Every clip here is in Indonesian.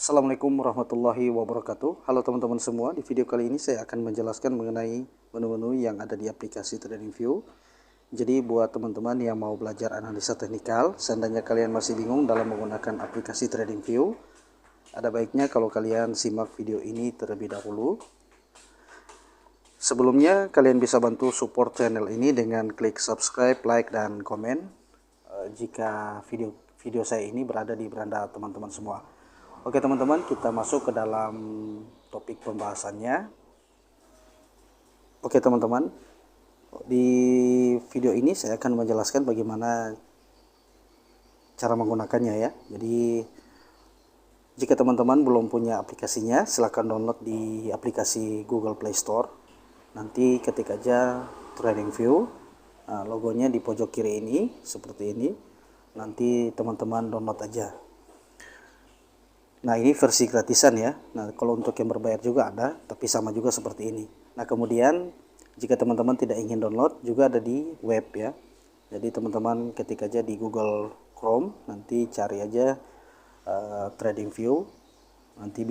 Assalamualaikum warahmatullahi wabarakatuh. Halo teman-teman semua, di video kali ini saya akan menjelaskan mengenai menu-menu yang ada di aplikasi TradingView. Jadi buat teman-teman yang mau belajar analisa teknikal, seandainya kalian masih bingung dalam menggunakan aplikasi TradingView, ada baiknya kalau kalian simak video ini terlebih dahulu. Sebelumnya kalian bisa bantu support channel ini dengan klik subscribe, like, dan komen jika video saya ini berada di beranda teman-teman semua. Oke teman-teman, kita masuk ke dalam topik pembahasannya. Oke teman-teman, di video ini saya akan menjelaskan bagaimana cara menggunakannya ya. Jadi jika teman-teman belum punya aplikasinya, silahkan download di aplikasi Google Play Store. Nanti ketik aja TradingView, logonya di pojok kiri ini seperti ini. Nanti teman-teman download aja. Nah, ini versi gratisan ya. Nah, kalau untuk yang berbayar juga ada, tapi sama juga seperti ini. Nah, kemudian jika teman-teman tidak ingin download, juga ada di web ya. Jadi teman-teman ketik aja di Google Chrome, nanti cari aja TradingView. Nanti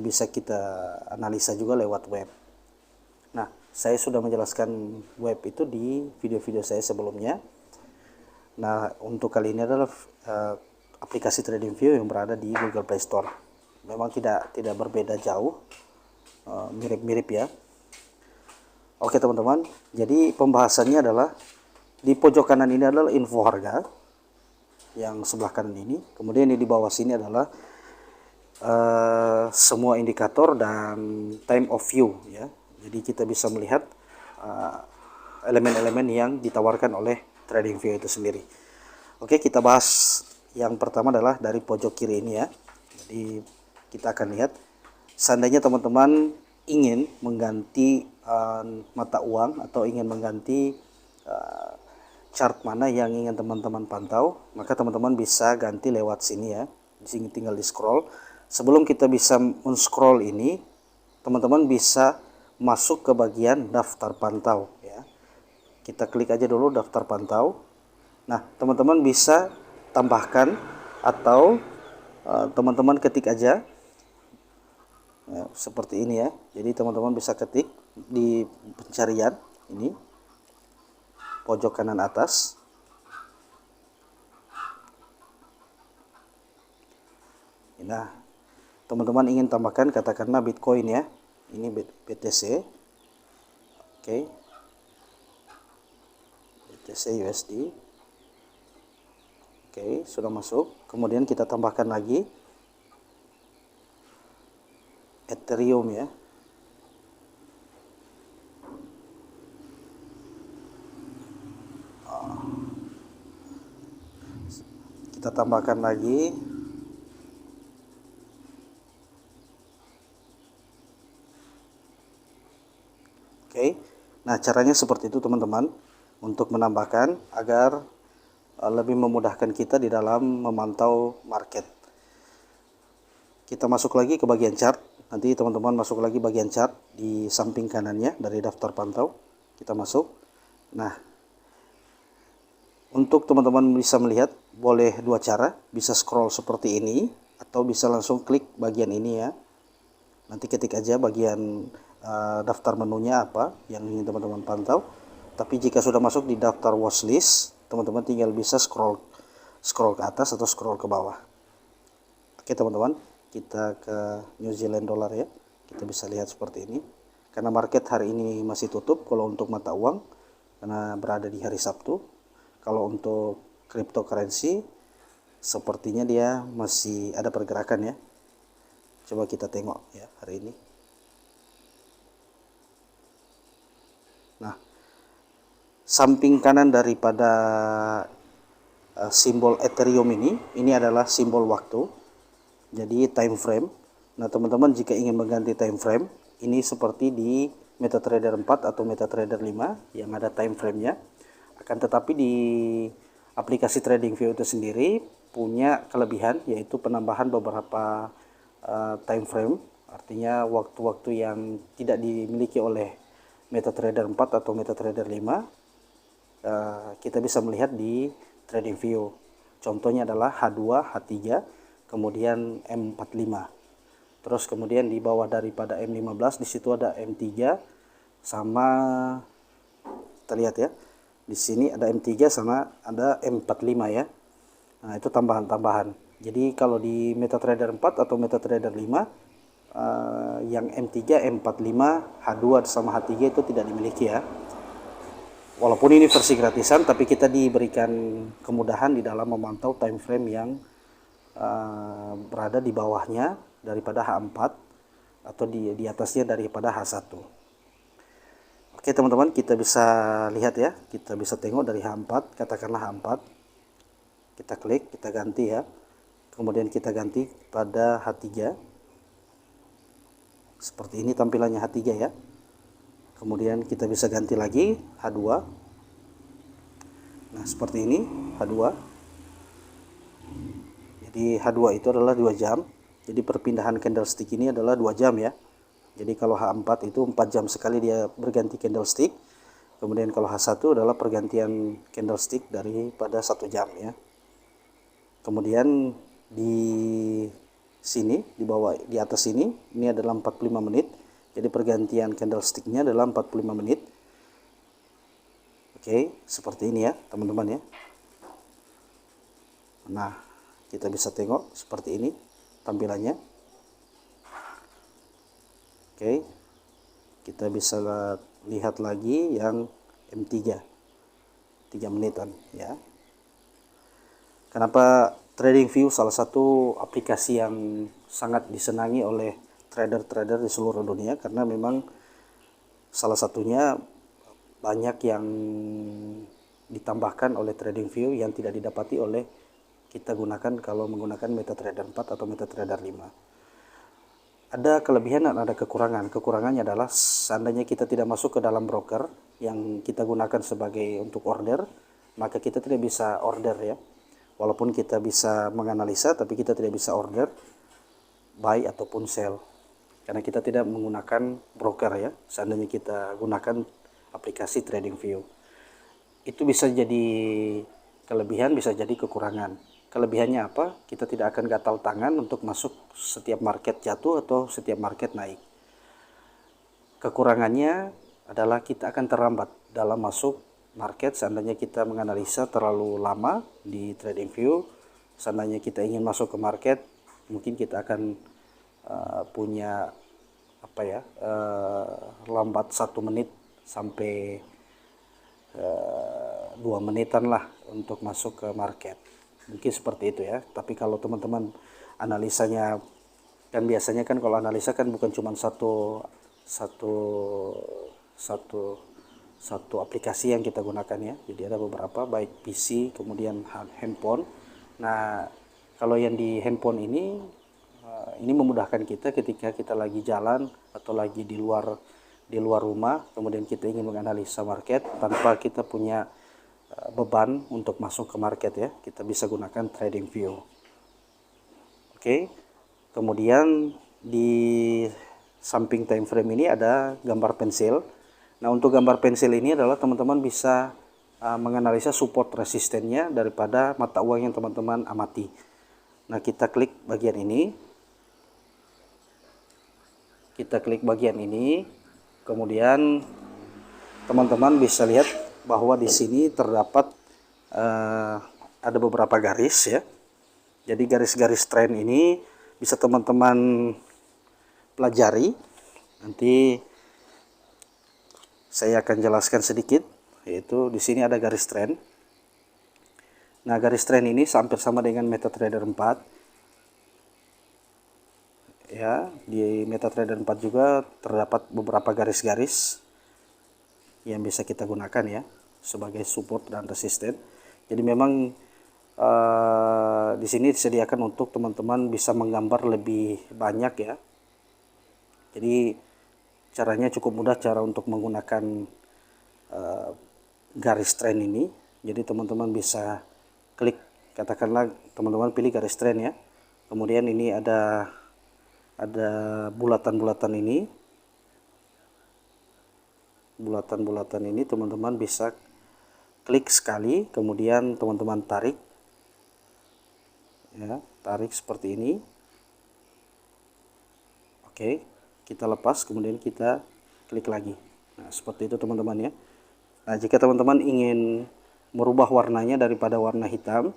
bisa kita analisa juga lewat web. Nah, saya sudah menjelaskan web itu di video-video saya sebelumnya. Nah, untuk kali ini adalah aplikasi TradingView yang berada di Google Play Store. Memang tidak berbeda jauh, mirip-mirip ya. Oke teman-teman, jadi pembahasannya adalah di pojok kanan ini adalah info harga yang sebelah kanan ini. Kemudian di bawah sini adalah semua indikator dan time of view ya. Jadi kita bisa melihat elemen-elemen yang ditawarkan oleh TradingView itu sendiri. Oke, kita bahas yang pertama adalah dari pojok kiri ini ya. Jadi kita akan lihat, seandainya teman-teman ingin mengganti mata uang atau ingin mengganti chart mana yang ingin teman-teman pantau, maka teman-teman bisa ganti lewat sini ya. Di sini tinggal di scroll. Sebelum kita bisa men-scroll ini, teman-teman bisa masuk ke bagian daftar pantau ya. Kita klik aja dulu daftar pantau. Nah, teman-teman bisa tambahkan atau teman-teman ketik aja ya, seperti ini ya. Jadi teman-teman bisa ketik di pencarian ini pojok kanan atas. Nah, teman-teman ingin tambahkan katakanlah Bitcoin ya. Ini BTC. Oke. BTC USD. Oke, sudah masuk. Kemudian kita tambahkan lagi Ethereum ya. Kita tambahkan lagi oke. Nah, caranya seperti itu teman-teman, untuk menambahkan agar lebih memudahkan kita di dalam memantau market. Kita masuk lagi ke bagian chart. Nanti teman-teman masuk lagi bagian chart di samping kanannya dari daftar pantau. Kita masuk. Nah, untuk teman-teman bisa melihat, boleh dua cara. Bisa scroll seperti ini, atau bisa langsung klik bagian ini ya. Nanti ketik aja bagian daftar menunya apa yang ingin teman-teman pantau. Tapi jika sudah masuk di daftar watchlist, teman-teman tinggal bisa scroll ke atas atau scroll ke bawah. Oke teman-teman, kita ke New Zealand dollar ya. Kita bisa lihat seperti ini. Karena market hari ini masih tutup kalau untuk mata uang, karena berada di hari Sabtu. Kalau untuk cryptocurrency, sepertinya dia masih ada pergerakan ya. Coba kita tengok ya hari ini. Nah, samping kanan daripada simbol Ethereum ini adalah simbol waktu. Jadi time frame. Nah, teman-teman jika ingin mengganti time frame, ini seperti di MetaTrader 4 atau MetaTrader 5 yang ada time frame-nya. Akan tetapi di aplikasi TradingView itu sendiri punya kelebihan, yaitu penambahan beberapa time frame, artinya waktu-waktu yang tidak dimiliki oleh MetaTrader 4 atau MetaTrader 5. Kita bisa melihat di TradingView. Contohnya adalah H2, H3, kemudian M45. Terus kemudian di bawah daripada M15 di situ ada M3 sama, kita lihat ya. Di sini ada M3 sama ada M45 ya. Nah, itu tambahan-tambahan. Jadi kalau di MetaTrader 4 atau MetaTrader 5 yang M3, M45, H2 sama H3 itu tidak dimiliki ya. Walaupun ini versi gratisan, tapi kita diberikan kemudahan di dalam memantau time frame yang berada di bawahnya daripada H4 atau di atasnya daripada H1. Oke teman-teman, kita bisa lihat ya, kita bisa tengok dari H4, katakanlah H4, kita klik, kita ganti ya, kemudian kita ganti pada H3, seperti ini tampilannya H3 ya. Kemudian kita bisa ganti lagi H2. Nah, seperti ini H2. Jadi H2 itu adalah 2 jam. Jadi perpindahan candlestick ini adalah 2 jam ya. Jadi kalau H4 itu 4 jam sekali dia berganti candlestick. Kemudian kalau H1 adalah pergantian candlestick daripada 1 jam ya. Kemudian di sini di bawah, di atas ini adalah 45 menit. Jadi pergantian candlesticknya adalah 45 menit. Oke, seperti ini ya teman-teman ya. Nah, kita bisa tengok seperti ini tampilannya. Oke, kita bisa lihat lagi yang M3 3 menitan ya. Kenapa TradingView salah satu aplikasi yang sangat disenangi oleh trader-trader di seluruh dunia, karena memang salah satunya banyak yang ditambahkan oleh TradingView yang tidak didapati oleh kita gunakan kalau menggunakan MetaTrader 4 atau MetaTrader 5. Ada kelebihan dan ada kekurangan. Kekurangannya adalah seandainya kita tidak masuk ke dalam broker yang kita gunakan sebagai untuk order, maka kita tidak bisa order ya. Walaupun kita bisa menganalisa, tapi kita tidak bisa order buy ataupun sell, karena kita tidak menggunakan broker ya. Seandainya kita gunakan aplikasi TradingView, itu bisa jadi kelebihan, bisa jadi kekurangan. Kelebihannya apa? Kita tidak akan gatal tangan untuk masuk setiap market jatuh atau setiap market naik. Kekurangannya adalah kita akan terlambat dalam masuk market seandainya kita menganalisa terlalu lama di TradingView. Seandainya kita ingin masuk ke market, mungkin kita akan punya apa ya, lambat 1 menit sampai 2 menitan lah untuk masuk ke market, mungkin seperti itu ya. Tapi kalau teman-teman analisanya, kan biasanya kan kalau analisa kan bukan cuma satu aplikasi yang kita gunakan ya. Jadi ada beberapa, baik PC kemudian handphone. Nah, kalau yang di handphone ini memudahkan kita ketika kita lagi jalan atau lagi di luar rumah, kemudian kita ingin menganalisa market tanpa kita punya beban untuk masuk ke market ya. Kita bisa gunakan TradingView. Oke. Kemudian di samping time frame ini ada gambar pensil. Nah, untuk gambar pensil ini adalah teman-teman bisa menganalisa support resistennya daripada mata uang yang teman-teman amati. Nah, kita klik bagian ini. Kemudian teman-teman bisa lihat bahwa di sini terdapat ada beberapa garis ya. Jadi garis-garis tren ini bisa teman-teman pelajari. Nanti saya akan jelaskan sedikit, yaitu di sini ada garis tren. Nah, garis tren ini hampir sama dengan MetaTrader 4. Ya, di MetaTrader 4 juga terdapat beberapa garis-garis yang bisa kita gunakan ya sebagai support dan resisten. Jadi memang di sini disediakan untuk teman-teman bisa menggambar lebih banyak ya. Jadi caranya cukup mudah, cara untuk menggunakan garis tren ini. Jadi teman-teman bisa klik, katakanlah teman-teman pilih garis tren ya. Kemudian ini ada bulatan-bulatan ini. Bulatan-bulatan ini teman-teman bisa klik sekali, kemudian teman-teman tarik ya, tarik seperti ini. Oke, kita lepas, kemudian kita klik lagi. Nah, seperti itu teman-teman ya. Nah, jika teman-teman ingin merubah warnanya daripada warna hitam,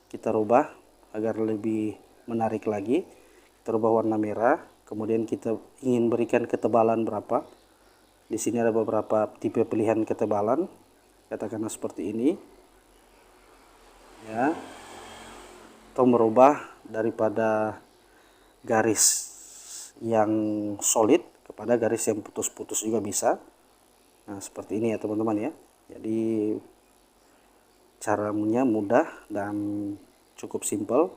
kita rubah agar lebih menarik lagi. Kita rubah warna merah, kemudian kita ingin berikan ketebalan berapa. Di sini ada beberapa tipe pilihan ketebalan, katakanlah seperti ini. Ya. Atau merubah daripada garis yang solid kepada garis yang putus-putus juga bisa. Nah, seperti ini ya teman-teman ya. Jadi caranya mudah dan cukup simpel.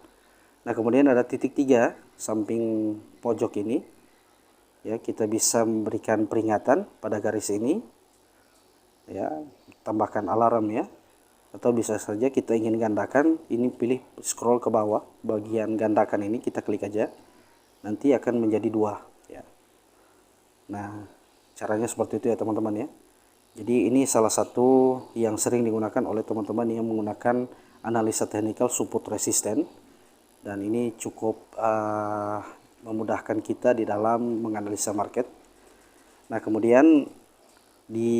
Nah, kemudian ada titik 3 samping pojok ini. Ya, kita bisa memberikan peringatan pada garis ini. Ya, tambahkan alarm ya. Atau bisa saja kita ingin gandakan, ini pilih scroll ke bawah, bagian gandakan ini kita klik aja. Nanti akan menjadi 2 ya. Nah, caranya seperti itu ya teman-teman ya. Jadi ini salah satu yang sering digunakan oleh teman-teman yang menggunakan analisa teknikal support resisten, dan ini cukup memudahkan kita di dalam menganalisa market. Nah, kemudian di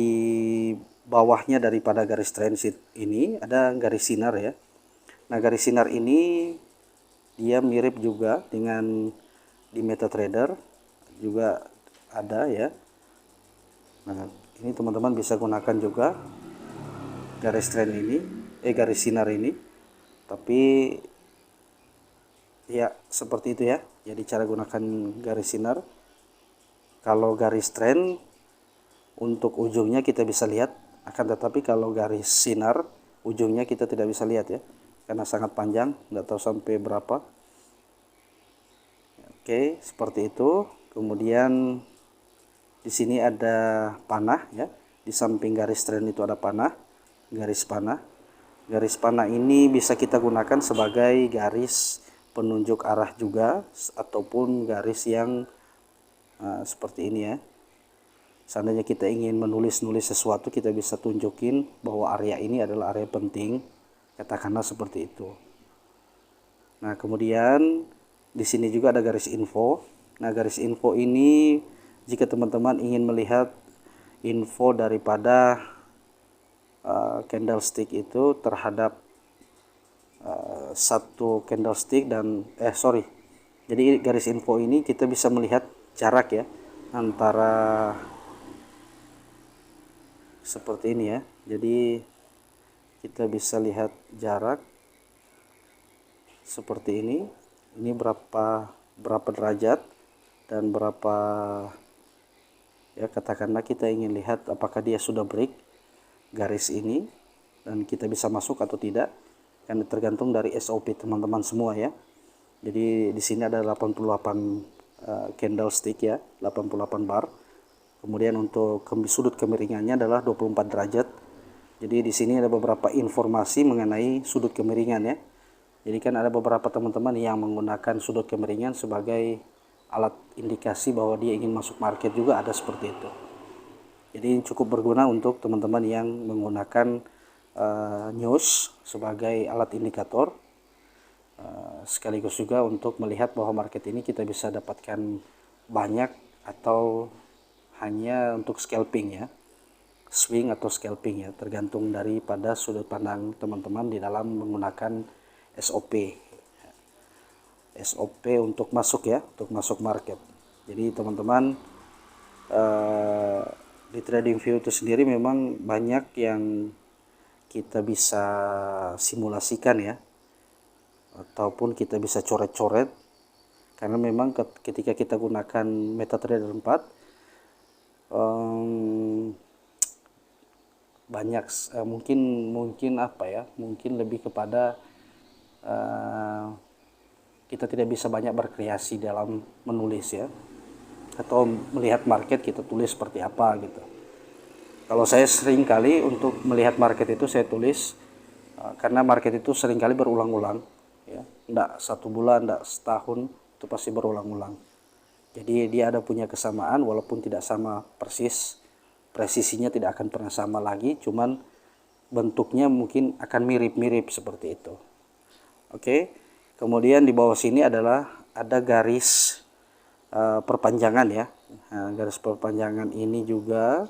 bawahnya daripada garis transit ini ada garis sinar ya. Nah, garis sinar ini dia mirip juga dengan di MetaTrader juga ada ya. Nah, ini teman-teman bisa gunakan juga garis trend ini, garis sinar ini. Tapi ya seperti itu ya. Jadi cara gunakan garis sinar. Kalau garis trend untuk ujungnya kita bisa lihat, akan tetapi kalau garis sinar ujungnya kita tidak bisa lihat ya, karena sangat panjang, nggak tahu sampai berapa. Oke, seperti itu. Kemudian di sini ada panah ya. Di samping garis trend itu ada panah, garis panah. Garis panah ini bisa kita gunakan sebagai garis penunjuk arah juga, ataupun garis yang seperti ini ya. Seandainya kita ingin menulis sesuatu, kita bisa tunjukin bahwa area ini adalah area penting, katakanlah seperti itu. Nah, kemudian di sini juga ada garis info. Nah, garis info ini jika teman-teman ingin melihat info daripada candlestick itu terhadap satu candlestick dan jadi garis info ini kita bisa melihat jarak ya antara seperti ini ya. Jadi kita bisa lihat jarak seperti ini. Ini berapa derajat dan berapa ya, katakanlah kita ingin lihat apakah dia sudah break garis ini dan kita bisa masuk atau tidak, kan tergantung dari SOP teman-teman semua ya. Jadi di sini ada 88 candlestick ya, 88 bar. Kemudian untuk sudut kemiringannya adalah 24 derajat. Jadi di sini ada beberapa informasi mengenai sudut kemiringan ya. Jadi kan ada beberapa teman-teman yang menggunakan sudut kemiringan sebagai alat indikasi bahwa dia ingin masuk market, juga ada seperti itu. Jadi cukup berguna untuk teman-teman yang menggunakan news sebagai alat indikator, sekaligus juga untuk melihat bahwa market ini kita bisa dapatkan banyak atau hanya untuk scalping ya, swing atau scalping ya, tergantung daripada sudut pandang teman-teman di dalam menggunakan SOP untuk masuk ya, untuk masuk market. Jadi teman-teman di TradingView itu sendiri memang banyak yang kita bisa simulasikan ya, ataupun kita bisa coret-coret, karena memang ketika kita gunakan MetaTrader 4 banyak mungkin apa ya, mungkin lebih kepada kita tidak bisa banyak berkreasi dalam menulis ya, atau melihat market kita tulis seperti apa gitu. Kalau saya sering kali untuk melihat market itu saya tulis, karena market itu sering kali berulang-ulang ya, enggak 1 bulan, enggak setahun, itu pasti berulang-ulang. Jadi dia ada punya kesamaan, walaupun tidak sama persis, presisinya tidak akan pernah sama lagi, cuman bentuknya mungkin akan mirip-mirip seperti itu. Oke, Kemudian di bawah sini adalah ada garis perpanjangan ya. Nah, garis perpanjangan ini juga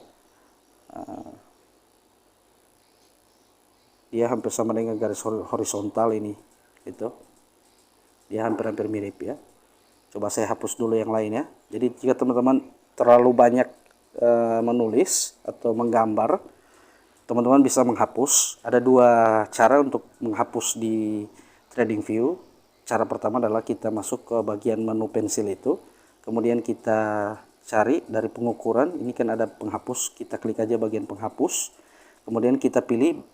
dia hampir sama dengan garis horizontal ini, gitu. Dia hampir-hampir mirip ya. Coba saya hapus dulu yang lain ya. Jadi jika teman-teman terlalu banyak menulis atau menggambar, teman-teman bisa menghapus. Ada dua cara untuk menghapus di TradingView. Cara pertama adalah kita masuk ke bagian menu pensil itu, kemudian kita cari dari pengukuran. Ini kan ada penghapus, kita klik aja bagian penghapus, kemudian kita pilih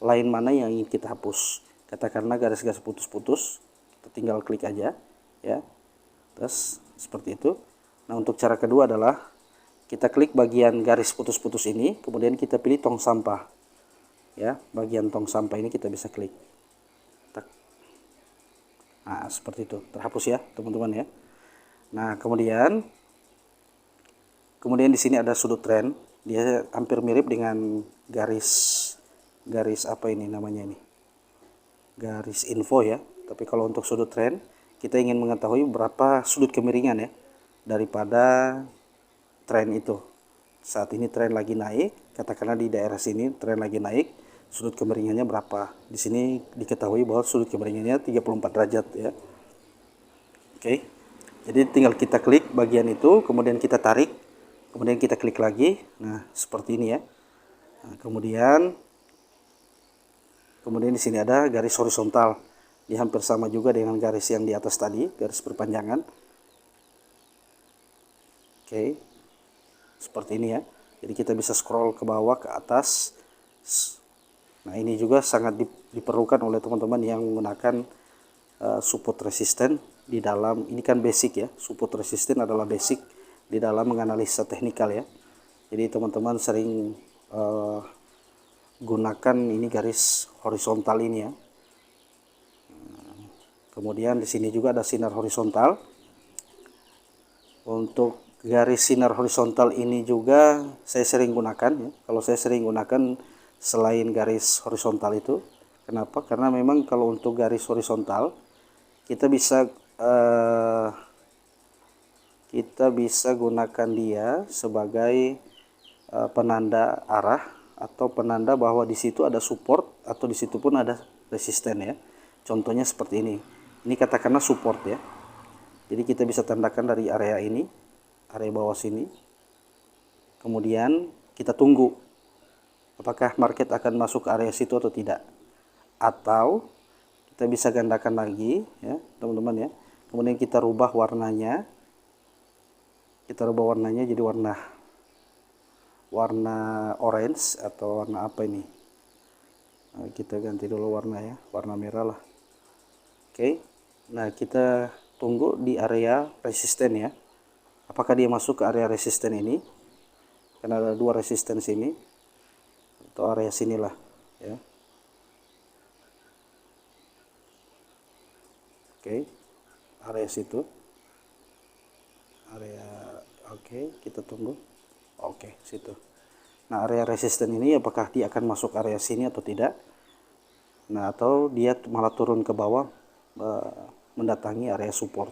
line mana yang ingin kita hapus. Katakanlah garis-garis putus-putus, kita tinggal klik aja ya. Terus seperti itu. Nah, untuk cara kedua adalah kita klik bagian garis putus-putus ini, kemudian kita pilih tong sampah ya. Bagian tong sampah ini kita bisa klik. Nah, seperti itu, terhapus ya teman-teman ya. Nah, kemudian di sini ada sudut trend. Dia hampir mirip dengan garis apa ini namanya ini, garis info ya. Tapi kalau untuk sudut trend, kita ingin mengetahui berapa sudut kemiringan ya daripada tren itu. Saat ini tren lagi naik, katakanlah di daerah sini tren lagi naik, sudut kemiringannya berapa. Di sini diketahui bahwa sudut kemiringannya 34 derajat ya. Oke. Jadi tinggal kita klik bagian itu, kemudian kita tarik, kemudian kita klik lagi. Nah, seperti ini ya. Nah, kemudian di sini ada garis horizontal. Dia hampir sama juga dengan garis yang di atas tadi, garis perpanjangan. Oke. Seperti ini ya. Jadi kita bisa scroll ke bawah ke atas. Nah, ini juga sangat diperlukan oleh teman-teman yang menggunakan support resisten di dalam, ini kan basic ya. Support resisten adalah basic di dalam menganalisa teknikal ya. Jadi teman-teman sering gunakan ini garis horizontal ini ya. Kemudian di sini juga ada sinar horizontal. Untuk garis sinar horizontal ini juga saya sering gunakan ya. Kalau saya sering gunakan selain garis horizontal itu, kenapa? Karena memang kalau untuk garis horizontal kita bisa gunakan dia sebagai penanda arah atau penanda bahwa di situ ada support atau di situ pun ada resisten ya. Contohnya seperti ini. Ini katakanlah support ya. Jadi kita bisa tandakan dari area ini, area bawah sini. Kemudian kita tunggu apakah market akan masuk ke area situ atau tidak. Atau kita bisa gandakan lagi ya, teman-teman ya. Kemudian kita rubah warnanya. Kita rubah warnanya jadi warna orange atau warna apa ini. Nah, kita ganti dulu warna ya, warna merah lah. Oke. Nah, kita tunggu di area resisten ya. Apakah dia masuk ke area resisten ini? Karena ada dua resisten sini atau area sinilah ya. Oke. Area situ. Oke, kita tunggu. Oke, situ. Nah, area resisten ini apakah dia akan masuk area sini atau tidak? Nah, atau dia malah turun ke bawah mendatangi area support.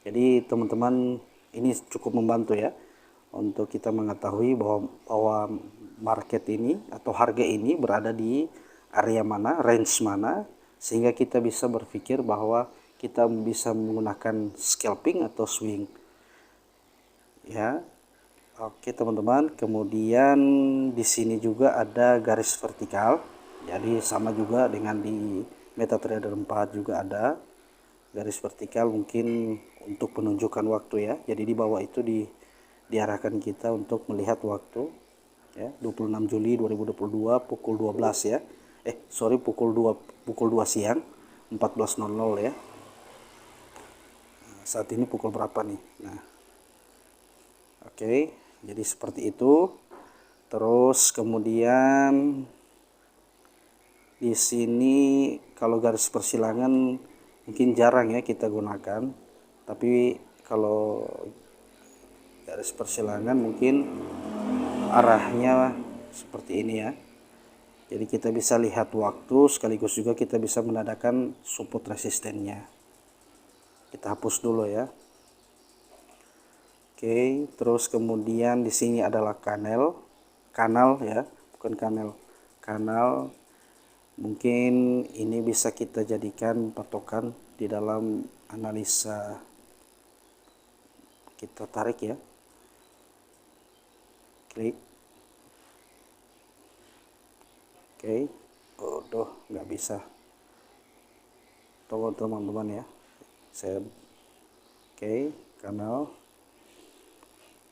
Jadi teman-teman, ini cukup membantu ya untuk kita mengetahui bahwa market ini atau harga ini berada di area mana, range mana, sehingga kita bisa berpikir bahwa kita bisa menggunakan scalping atau swing ya. Oke teman-teman, kemudian di sini juga ada garis vertikal. Jadi sama juga dengan di MetaTrader 4 juga ada garis vertikal, mungkin untuk penunjukan waktu ya. Jadi di bawah itu diarahkan kita untuk melihat waktu ya, 26 Juli 2022 pukul 12 ya. Pukul 2 siang 14.00 ya. Nah, saat ini pukul berapa nih? Nah. Oke, jadi seperti itu. Terus kemudian di sini kalau garis persilangan mungkin jarang ya kita gunakan, tapi kalau garis persilangan mungkin arahnya seperti ini ya. Jadi kita bisa lihat waktu, sekaligus juga kita bisa menandakan support resistennya. Kita hapus dulu ya. Oke, terus kemudian di sini adalah kanal ya, bukan kanal. Mungkin ini bisa kita jadikan patokan di dalam analisa. Kita tarik ya, klik. Oke, nggak bisa. Tunggu teman-teman ya, oke, kanal.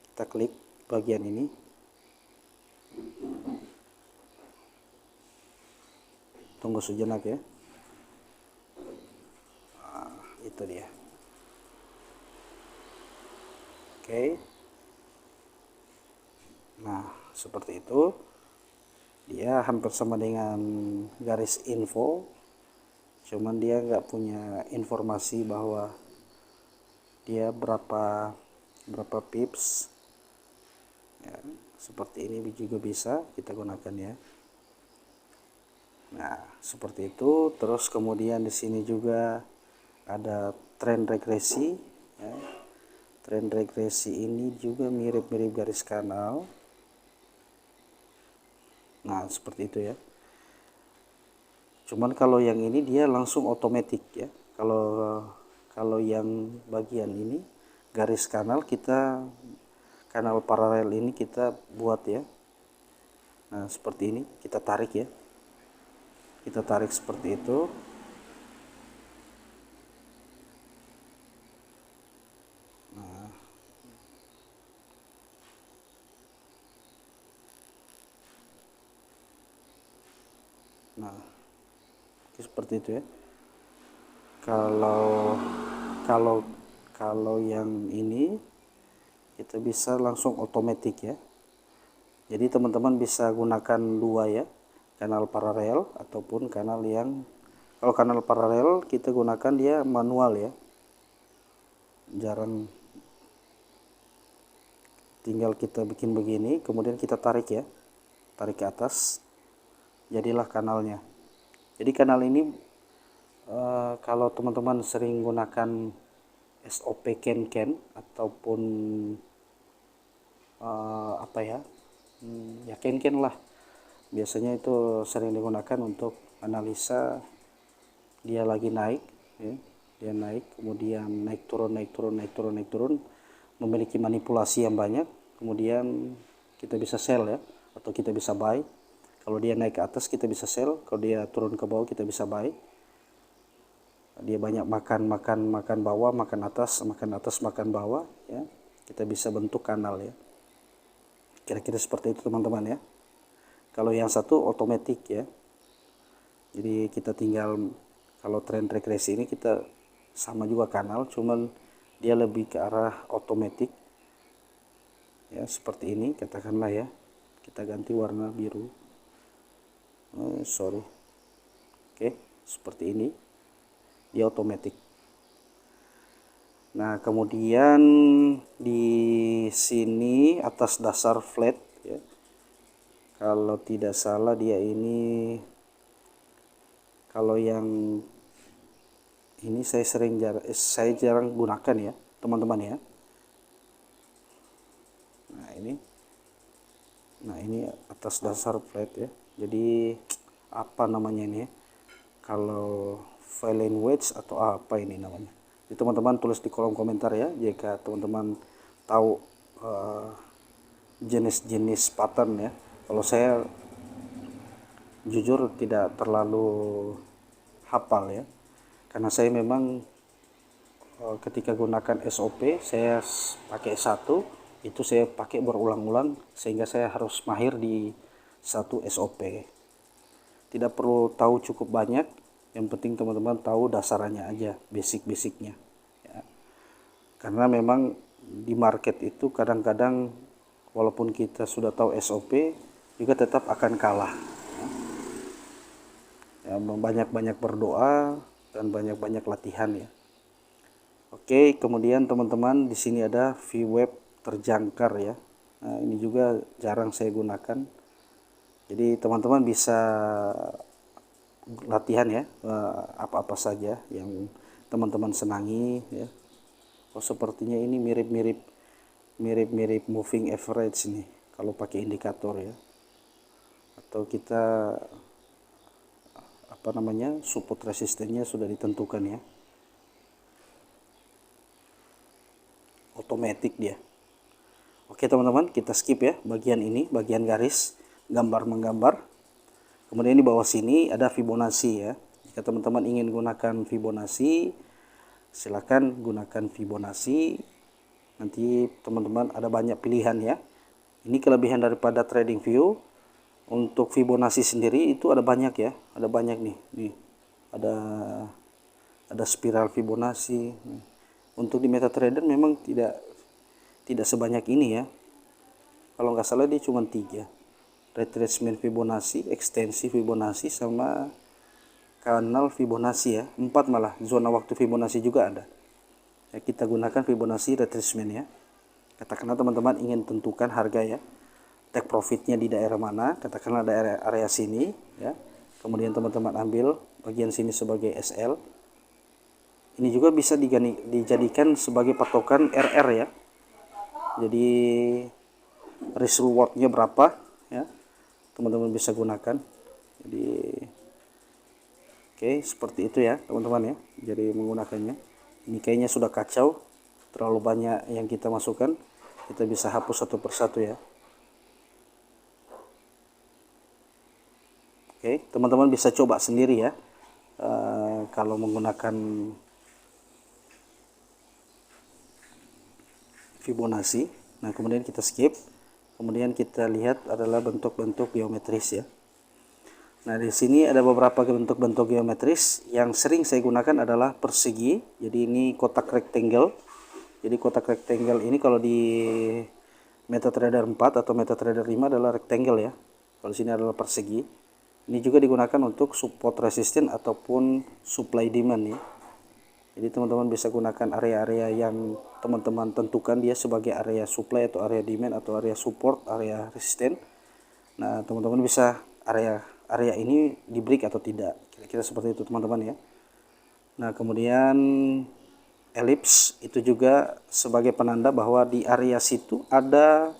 Kita klik bagian ini. Tunggu sejenak ya. Nah, itu dia. Oke. Nah, seperti itu. Dia hampir sama dengan garis info, cuman dia nggak punya informasi bahwa dia berapa pips ya. Seperti ini juga bisa kita gunakan ya. Nah, seperti itu. Terus kemudian di sini juga ada tren regresi ya. Tren regresi ini juga mirip-mirip garis kanal. Nah, seperti itu ya. Cuman kalau yang ini dia langsung otomatis ya. Kalau yang bagian ini garis kanal, kanal paralel ini kita buat ya. Nah, seperti ini kita tarik ya. Kita tarik seperti itu. Nah, seperti itu ya. Kalau yang ini kita bisa langsung otomatis ya. Jadi teman-teman bisa gunakan dua ya, kanal paralel ataupun kanal yang, kalau kanal paralel kita gunakan dia manual ya, jarang, tinggal kita bikin begini kemudian kita tarik ya, tarik ke atas, jadilah kanalnya. Jadi kanal ini kalau teman-teman sering gunakan SOP Ken ataupun apa ya, ya Ken lah, biasanya itu sering digunakan untuk analisa dia lagi naik ya. Dia naik, kemudian naik turun, memiliki manipulasi yang banyak, kemudian kita bisa sell ya, atau kita bisa buy. Kalau dia naik ke atas kita bisa sell, kalau dia turun ke bawah kita bisa buy. Dia banyak makan bawah, makan atas, makan bawah ya, kita bisa bentuk kanal ya. Kira-kira seperti itu teman-teman ya. Kalau yang satu otomatis ya, jadi kita tinggal, kalau tren regresi ini kita sama juga kanal, cuman dia lebih ke arah otomatis ya, seperti ini katakanlah ya. Kita ganti warna biru, oke, seperti ini dia otomatis. Nah, kemudian di sini atas dasar flat ya, kalau tidak salah dia ini, kalau yang ini saya jarang gunakan ya teman-teman ya. Nah ini atas dasar flat ya, jadi apa namanya ini ya, kalau Valence wedge atau apa ini namanya. Jadi teman-teman tulis di kolom komentar ya jika teman-teman tahu jenis-jenis pattern ya. Kalau saya jujur tidak terlalu hafal ya, karena saya memang ketika gunakan SOP saya pakai satu, itu saya pakai berulang-ulang sehingga saya harus mahir di satu SOP. Tidak perlu tahu cukup banyak, yang penting teman-teman tahu dasarannya aja, basic-basicnya ya. Karena memang di market itu kadang-kadang walaupun kita sudah tahu SOP juga tetap akan kalah ya, banyak-banyak berdoa dan banyak-banyak latihan ya. Oke, kemudian teman-teman di sini ada VWAP terjangkar ya. Nah, ini juga jarang saya gunakan. Jadi teman-teman bisa latihan ya, apa-apa saja yang teman-teman senangi ya. Oh, sepertinya ini mirip moving average nih kalau pakai indikator ya. Atau kita apa namanya, support resistennya sudah ditentukan ya, otomatis dia. Oke teman-teman, kita skip ya bagian ini, bagian garis gambar menggambar. Kemudian di bawah sini ada Fibonacci ya. Jika teman-teman ingin gunakan Fibonacci, silakan gunakan Fibonacci. Nanti teman-teman ada banyak pilihan ya. Ini kelebihan daripada TradingView. Untuk Fibonacci sendiri itu ada banyak ya, ada banyak nih. Nih ada spiral Fibonacci. Untuk di MetaTrader memang tidak sebanyak ini ya. Kalau nggak salah dia cuma 3. Retracement Fibonacci, ekstensi Fibonacci, sama kanal Fibonacci ya. 4 malah, zona waktu Fibonacci juga ada ya. Kita gunakan Fibonacci retracement ya. Katakanlah teman-teman ingin tentukan harga ya, take profitnya di daerah mana, katakanlah daerah area sini ya. Kemudian teman-teman ambil bagian sini sebagai SL. Ini juga bisa dijadikan sebagai patokan RR ya. Jadi risk rewardnya berapa ya, teman-teman bisa gunakan. Jadi oke, seperti itu ya teman-teman ya, jadi menggunakannya. Ini kayaknya sudah kacau, terlalu banyak yang kita masukkan. Kita bisa hapus satu persatu ya. Oke, teman-teman bisa coba sendiri ya, kalau menggunakan Fibonacci. Nah kemudian kita skip. Kemudian kita lihat adalah bentuk-bentuk geometris ya. Nah di sini ada beberapa bentuk-bentuk geometris. Yang sering saya gunakan adalah persegi. Jadi ini kotak rectangle. Jadi kotak rectangle ini kalau di MetaTrader 4 atau MetaTrader 5 adalah rectangle ya. Kalau sini adalah persegi. Ini juga digunakan untuk support resistance ataupun supply demand ya. Jadi teman-teman bisa gunakan area-area yang teman-teman tentukan dia sebagai area supply atau area demand atau area support, area resisten. Nah teman-teman bisa area ini di break atau tidak, kira-kira seperti itu teman-teman ya. Nah kemudian ellipse itu juga sebagai penanda bahwa di area situ ada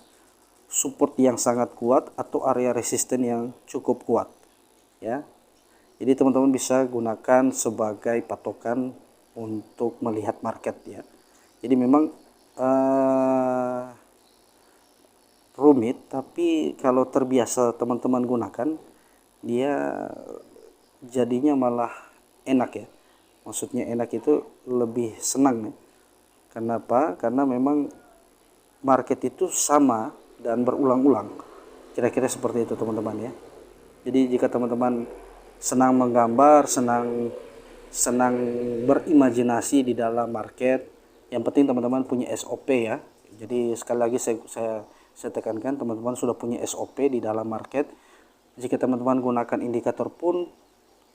support yang sangat kuat atau area resisten yang cukup kuat ya. Jadi teman-teman bisa gunakan sebagai patokan untuk melihat market ya. Jadi memang rumit, tapi kalau terbiasa teman-teman gunakan, dia jadinya malah enak ya. Maksudnya enak itu lebih senang ya. Kenapa? Karena memang market itu sama dan berulang-ulang. Kira-kira seperti itu teman-teman ya. Jadi jika teman-teman senang menggambar, senang berimajinasi di dalam market, yang penting teman-teman punya SOP ya. Jadi sekali lagi saya tekankan, teman-teman sudah punya SOP di dalam market. Jika teman-teman gunakan indikator pun,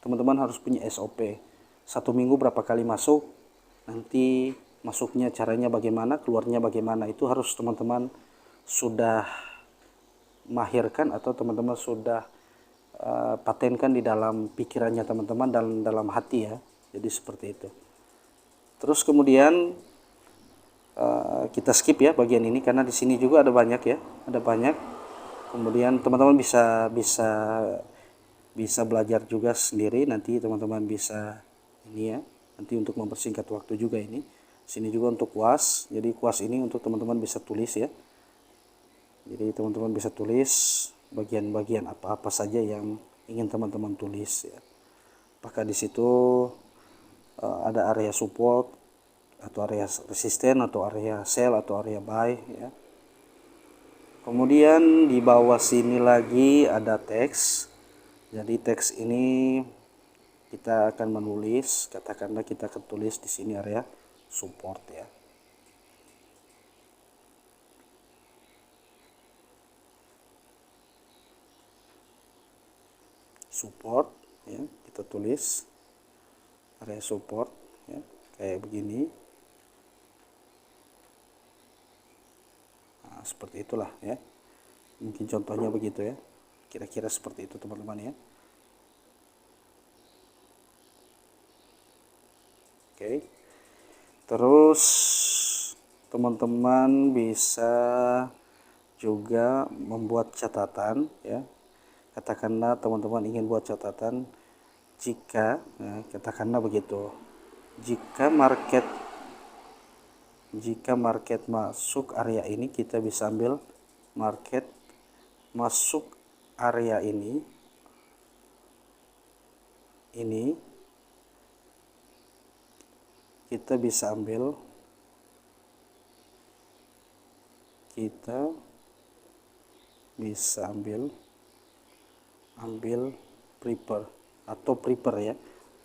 teman-teman harus punya SOP. 1 minggu berapa kali masuk, nanti masuknya caranya bagaimana, keluarnya bagaimana, itu harus teman-teman sudah mahirkan atau teman-teman sudah patenkan di dalam pikirannya teman-teman dan dalam hati ya. Jadi seperti itu. Terus kemudian kita skip ya bagian ini karena di sini juga ada banyak ya, ada banyak. Kemudian teman-teman bisa belajar juga sendiri, nanti teman-teman bisa ini ya, nanti untuk mempersingkat waktu juga ini. Sini juga untuk kuas. Jadi kuas ini untuk teman-teman bisa tulis ya. Jadi teman-teman bisa tulis bagian-bagian apa-apa saja yang ingin teman-teman tulis ya. Apakah di situ ada area support atau area resisten atau area sell atau area buy ya. Kemudian di bawah sini lagi ada teks. Jadi teks ini kita akan menulis, katakanlah kita akan tulis di sini area support ya. Support ya, kita tulis area support ya, kayak begini. Nah, seperti itulah ya, mungkin contohnya begitu ya. Kira-kira seperti itu teman-teman ya. Oke. Terus teman-teman bisa juga membuat catatan ya. Katakanlah teman-teman ingin buat catatan jika katakanlah begitu. Jika market masuk area ini, kita bisa ambil market masuk area ini kita bisa ambil prepare atau prepare ya,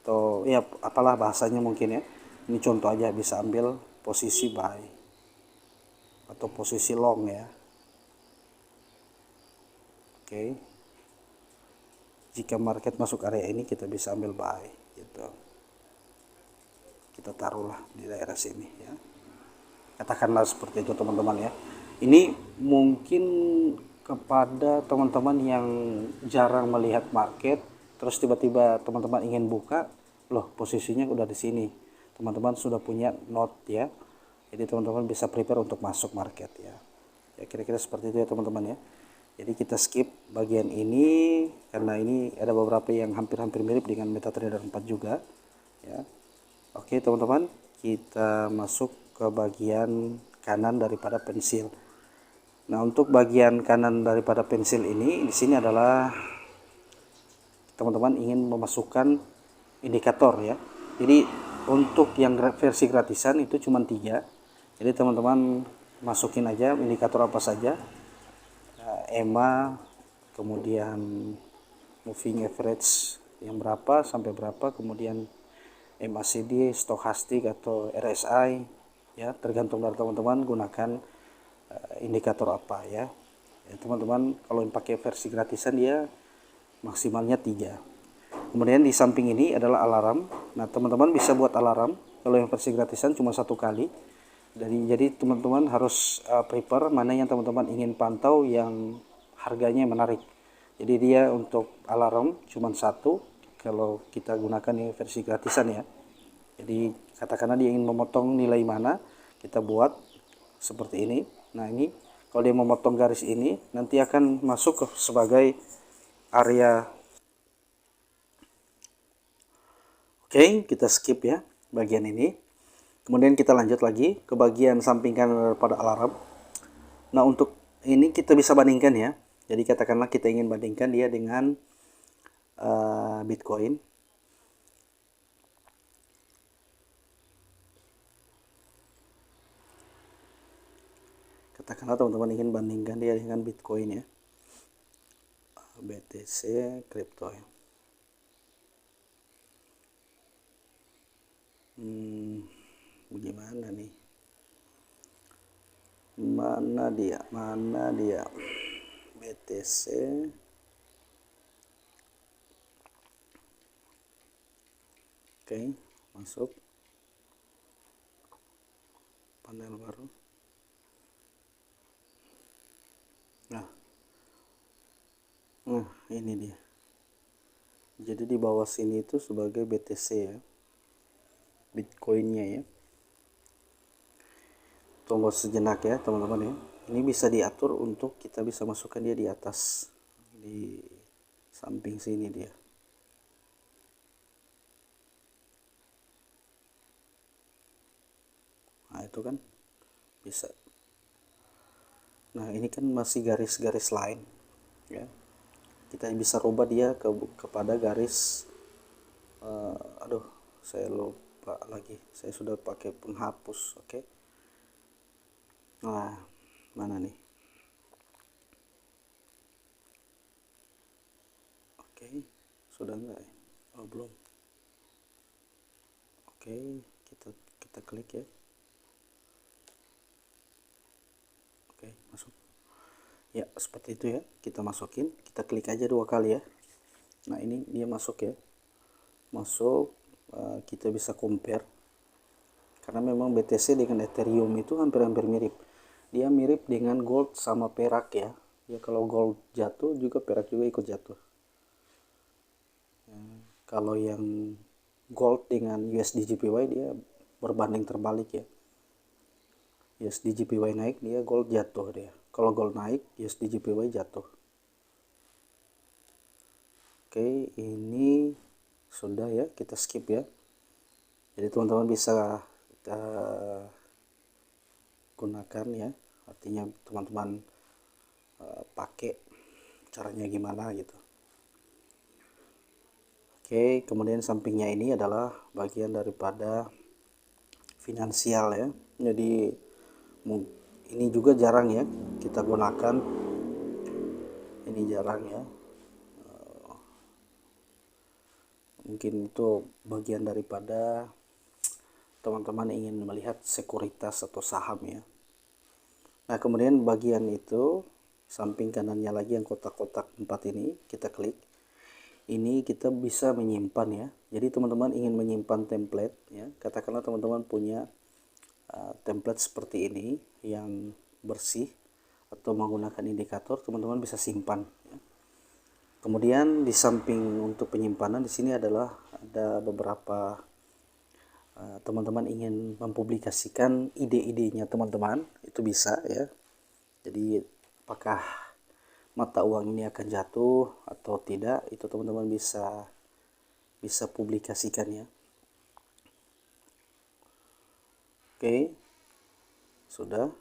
atau ya apalah bahasanya mungkin ya. Ini contoh aja, bisa ambil posisi buy atau posisi long ya. Oke. Jika market masuk area ini, kita bisa ambil buy gitu. Kita taruhlah di daerah sini ya. Katakanlah seperti itu teman-teman ya. Ini mungkin kepada teman-teman yang jarang melihat market, terus tiba-tiba teman-teman ingin buka, loh posisinya udah di sini. Teman-teman sudah punya note ya. Jadi teman-teman bisa prepare untuk masuk market ya. Ya kira-kira seperti itu ya teman-teman ya. Jadi kita skip bagian ini karena ini ada beberapa yang hampir-hampir mirip dengan MetaTrader 4 juga ya. Oke teman-teman, kita masuk ke bagian kanan daripada pensil. Nah, untuk bagian kanan daripada pensil ini di sini adalah teman-teman ingin memasukkan indikator ya. Jadi untuk yang versi gratisan itu cuma 3. Jadi teman-teman masukin aja indikator apa saja. EMA, kemudian moving average yang berapa sampai berapa, kemudian MACD, stokastik atau RSI ya, tergantung dari teman-teman gunakan indikator apa ya. Teman-teman kalau yang pakai versi gratisan dia maksimalnya 3. Kemudian di samping ini adalah alarm. Nah teman-teman bisa buat alarm kalau yang versi gratisan cuma 1 kali. Jadi teman-teman harus prepare mana yang teman-teman ingin pantau yang harganya menarik. Jadi dia untuk alarm cuma 1 kalau kita gunakan yang versi gratisan ya. Jadi katakanlah dia ingin memotong nilai mana, kita buat seperti ini. Nah ini kalau dia memotong garis ini nanti akan masuk sebagai area. Oke, kita skip ya bagian ini. Kemudian kita lanjut lagi ke bagian samping kanan daripada alarm. Nah untuk ini kita bisa bandingkan ya. Jadi katakanlah kita ingin bandingkan dia dengan Bitcoin. Katakanlah teman-teman ingin bandingkan dia dengan Bitcoin ya. BTC kripto ya. Bagaimana nih? Mana dia? BTC. Oke, masuk. Panel baru. Nah, ini dia. Jadi di bawah sini itu sebagai BTC ya. Bitcoinnya ya. Tunggu sejenak ya teman-teman ya. Ini bisa diatur untuk kita bisa masukkan dia di atas, di samping sini dia. Nah itu kan bisa. Nah ini kan masih garis-garis lain ya. Kita bisa rubah dia kepada garis aduh saya lupa lagi, saya sudah pakai penghapus. Oke. Nah mana nih? Oke, sudah enggak ya? Oh belum. Oke, kita klik ya. Oke, masuk. Ya seperti itu ya, kita masukin, kita klik aja 2 kali ya. Nah ini dia masuk ya, masuk. Kita bisa compare karena memang BTC dengan Ethereum itu hampir-hampir mirip. Dia mirip dengan gold sama perak ya. ya kalau gold jatuh juga perak juga ikut jatuh. Kalau yang gold dengan USD JPY dia berbanding terbalik ya. USD JPY naik, dia gold jatuh dia. Kalau gold naik, USD JPY jatuh. Oke, ini sudah ya, kita skip ya. Jadi teman-teman bisa kita gunakan ya. Artinya teman-teman pakai caranya gimana gitu. Oke, kemudian sampingnya ini adalah bagian daripada finansial ya. Jadi ini juga jarang ya kita gunakan. Ini jarang ya. Mungkin itu bagian daripada teman-teman ingin melihat sekuritas atau saham ya. Nah, kemudian bagian itu samping kanannya lagi yang kotak-kotak 4 ini kita klik. Ini kita bisa menyimpan ya. Jadi teman-teman ingin menyimpan template ya. Katakanlah teman-teman punya template seperti ini yang bersih atau menggunakan indikator, teman-teman bisa simpan ya. Kemudian di samping untuk penyimpanan di sini adalah ada beberapa teman-teman ingin mempublikasikan ide-idenya teman-teman, itu bisa ya. Jadi apakah mata uang ini akan jatuh atau tidak, itu teman-teman bisa publikasikan ya. Oke, sudah.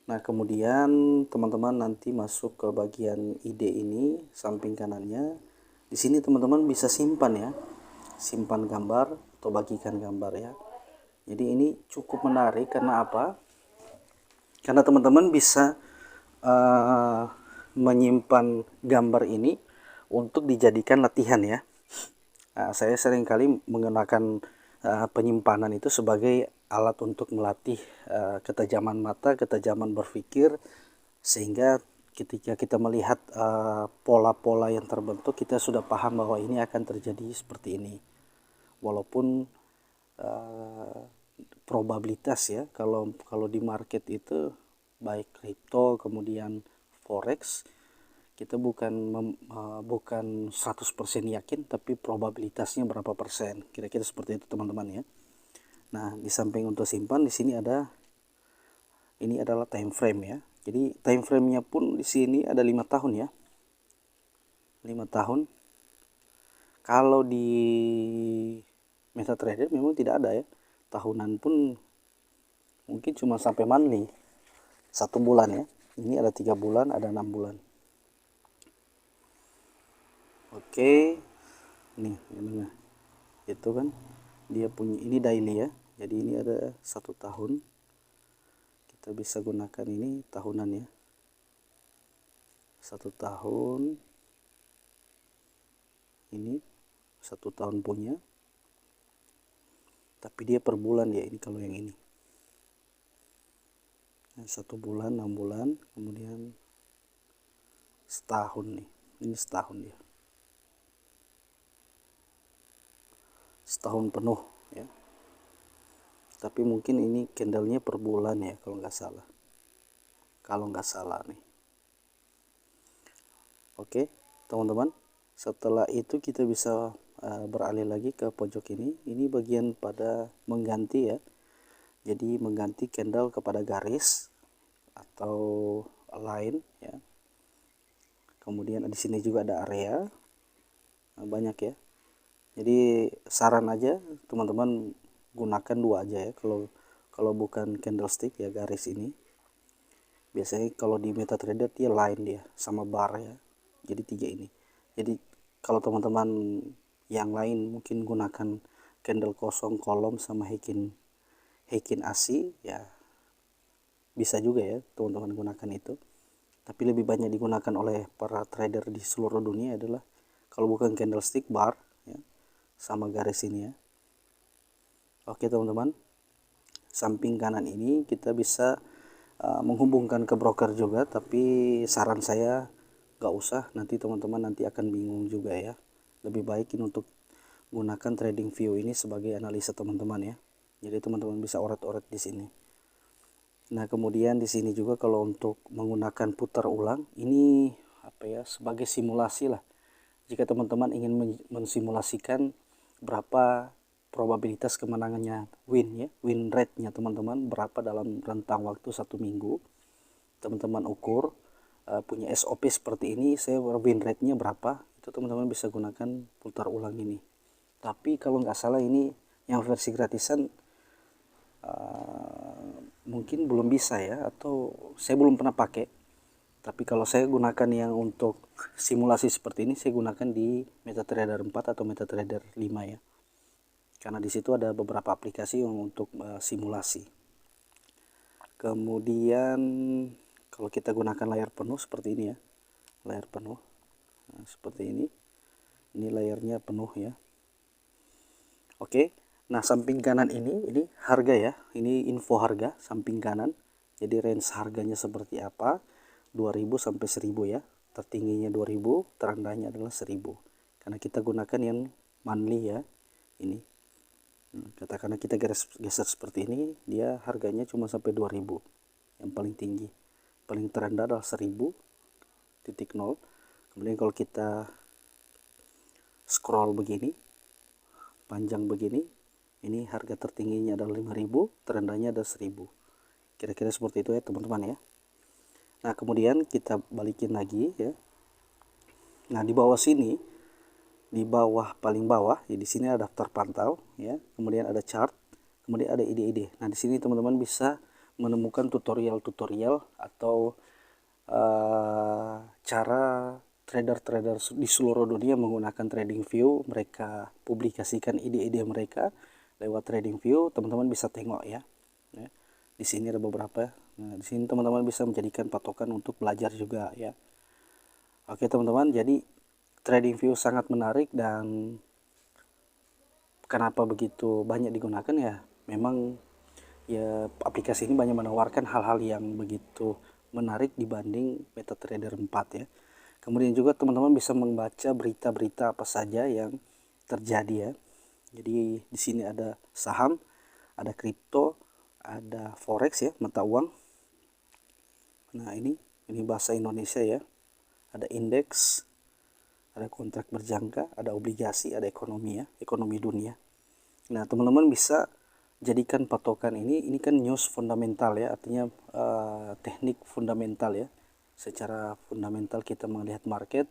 Nah, kemudian teman-teman nanti masuk ke bagian ide ini, samping kanannya. Di sini teman-teman bisa simpan ya. Simpan gambar atau bagikan gambar ya. Jadi ini cukup menarik karena apa? Karena teman-teman bisa menyimpan gambar ini untuk dijadikan latihan ya. Nah, saya seringkali menggunakan penyimpanan itu sebagai alat untuk melatih ketajaman mata, ketajaman berpikir, sehingga ketika kita melihat pola-pola yang terbentuk, kita sudah paham bahwa ini akan terjadi seperti ini. Walaupun probabilitas ya, kalau di market itu baik kripto kemudian forex, kita bukan 100% yakin, tapi probabilitasnya berapa persen, kira-kira seperti itu teman-teman ya. Nah, di samping untuk simpan, di sini ini adalah time frame ya. Jadi time frame-nya pun di sini ada 5 tahun ya. 5 tahun. Kalau di MetaTrader memang tidak ada ya. Tahunan pun mungkin cuma sampai monthly. 1 bulan ya. Ini ada 3 bulan, ada 6 bulan. Oke. Nih, ini itu kan dia punya, ini daily ya. Jadi ini ada 1 tahun. Kita bisa gunakan ini tahunan ya. 1 tahun. Ini 1 tahun punya. Tapi dia per bulan ya, ini kalau yang ini. Nah, 1 bulan, 6 bulan, kemudian setahun nih. Ini setahun dia. Setahun penuh ya. Tapi mungkin ini candlenya per bulan ya kalau nggak salah. Kalau nggak salah nih. Oke, teman-teman. Setelah itu kita bisa beralih lagi ke pojok ini. Ini bagian pada mengganti ya. Jadi mengganti candle kepada garis atau line ya. Kemudian di sini juga ada area. Nah, banyak ya. Jadi saran aja teman-teman gunakan 2 aja ya. Kalau bukan candlestick ya garis ini. Biasanya kalau di MetaTrader dia line dia sama bar ya. Jadi 3 ini. Jadi kalau teman-teman yang lain mungkin gunakan candle kosong, kolom sama Heikin ASI ya, bisa juga ya teman-teman gunakan itu. Tapi lebih banyak digunakan oleh para trader di seluruh dunia adalah kalau bukan candlestick, bar ya, sama garis ini ya. Oke teman-teman, samping kanan ini kita bisa menghubungkan ke broker juga, tapi saran saya gak usah, nanti teman-teman nanti akan bingung juga ya. Lebih baik ini untuk gunakan TradingView ini sebagai analisa teman-teman ya. Jadi teman-teman bisa oret-oret di sini. Nah, kemudian di sini juga kalau untuk menggunakan putar ulang, ini apa ya, sebagai simulasi lah. Jika teman-teman ingin mensimulasikan berapa probabilitas kemenangannya, win rate-nya teman-teman, berapa dalam rentang waktu 1 minggu, teman-teman ukur, punya SOP seperti ini, saya win rate-nya berapa, itu teman-teman bisa gunakan putar ulang ini. Tapi kalau nggak salah ini yang versi gratisan mungkin belum bisa ya, atau saya belum pernah pakai. Tapi kalau saya gunakan yang untuk simulasi seperti ini, saya gunakan di MetaTrader 4 atau MetaTrader 5 ya. Karena di situ ada beberapa aplikasi yang untuk simulasi. Kemudian kalau kita gunakan layar penuh seperti ini ya. Layar penuh. Nah, seperti ini. Ini layarnya penuh ya. Oke. Nah, samping kanan ini harga ya. Ini info harga samping kanan. Jadi range harganya seperti apa? 2000 sampai 1000 ya. Tertingginya 2000, terendahnya adalah 1000. Karena kita gunakan yang monthly ya. Ini. Katakanlah kita geser seperti ini, dia harganya cuma sampai 2000. Yang paling tinggi. Paling terendah adalah 1000.0. Kemudian kalau kita scroll begini, panjang begini, ini harga tertingginya adalah 5000, terendahnya adalah 1000. Kira-kira seperti itu ya teman-teman ya. Nah, kemudian kita balikin lagi ya. Nah, di bawah sini, di bawah paling bawah, ya di sini ada daftar pantau ya. Kemudian ada chart, kemudian ada ide-ide. Nah, di sini teman-teman bisa menemukan tutorial-tutorial atau cara trader-trader di seluruh dunia menggunakan TradingView. Mereka publikasikan ide-ide mereka lewat TradingView. Teman-teman bisa tengok ya. Di sini ada beberapa. Nah, di sini teman-teman bisa menjadikan patokan untuk belajar juga ya. Oke teman-teman, jadi TradingView sangat menarik, dan kenapa begitu banyak digunakan ya? Memang ya aplikasi ini banyak menawarkan hal-hal yang begitu menarik dibanding MetaTrader 4 ya. Kemudian juga teman-teman bisa membaca berita-berita apa saja yang terjadi ya. Jadi di sini ada saham, ada kripto, ada forex ya, mata uang. Nah, ini bahasa Indonesia ya. Ada indeks, ada kontrak berjangka, ada obligasi, ada ekonomi ya, ekonomi dunia. Nah, teman-teman bisa jadikan patokan ini kan news fundamental ya, artinya teknik fundamental ya. Secara fundamental kita melihat market,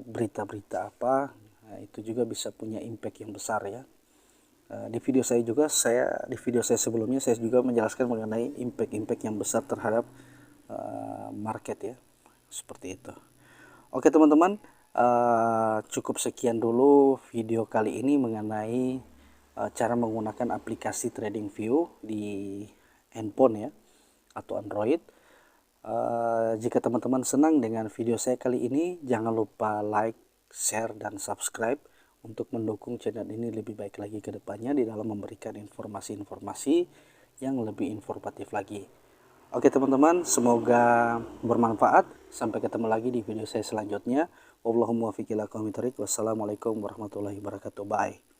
berita-berita apa, nah, itu juga bisa punya impact yang besar ya. Di video saya sebelumnya saya juga menjelaskan mengenai impact yang besar terhadap market ya, seperti itu. Oke teman-teman, cukup sekian dulu video kali ini mengenai cara menggunakan aplikasi TradingView di handphone ya, atau Android. Jika teman-teman senang dengan video saya kali ini, jangan lupa like, share, dan subscribe untuk mendukung channel ini lebih baik lagi ke depannya di dalam memberikan informasi-informasi yang lebih informatif lagi. Oke teman-teman, semoga bermanfaat. Sampai ketemu lagi di video saya selanjutnya. Wassalamualaikum warahmatullahi wabarakatuh. Bye.